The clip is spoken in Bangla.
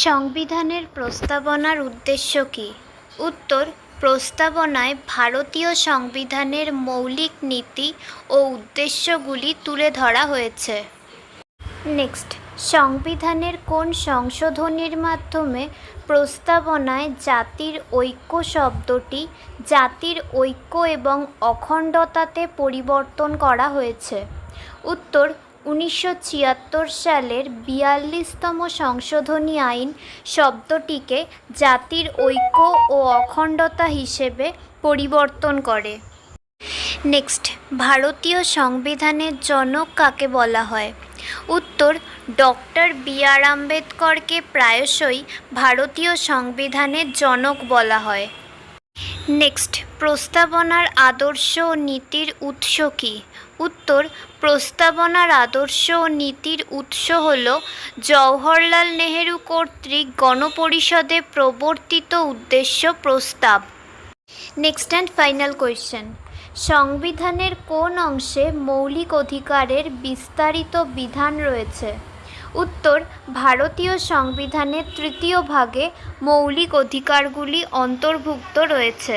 সংবিধানের প্রস্তাবনার উদ্দেশ্য কী? উত্তর: প্রস্তাবনায় ভারতীয় সংবিধানের মৌলিক নীতি ও উদ্দেশ্যগুলি তুলে ধরা হয়েছে। নেক্সট, সংবিধানের কোন সংশোধনীর মাধ্যমে প্রস্তাবনায় জাতির ঐক্য শব্দটি জাতির ঐক্য এবং অখণ্ডতাতে পরিবর্তন করা হয়েছে? উত্তর: 1976 সালের 42তম সংশোধনী আইন শব্দটিকে জাতির ঐক্য ও অখণ্ডতা হিসেবে পরিবর্তন করে। নেক্সট, ভারতীয় সংবিধানের জনক কাকে বলা হয়? উত্তর: ডক্টর বি.আর. আম্বেদকরকে প্রায়শই ভারতীয় সংবিধানের জনক বলা হয়। নেক্সট, প্রস্তাবনার আদর্শ ও নীতির উৎস কী? উত্তর: প্রস্তাবনার আদর্শ ও নীতির উৎস হল জওহরলাল নেহেরু কর্তৃক গণপরিষদে প্রবর্তিত উদ্দেশ্য প্রস্তাব। নেক্সট অ্যান্ড ফাইনাল কোয়েশ্চেন: সংবিধানের কোন অংশে মৌলিক অধিকারের বিস্তারিত বিধান রয়েছে? উত্তর: ভারতীয় সংবিধানের 3য় ভাগে মৌলিক অধিকারগুলি অন্তর্ভুক্ত রয়েছে।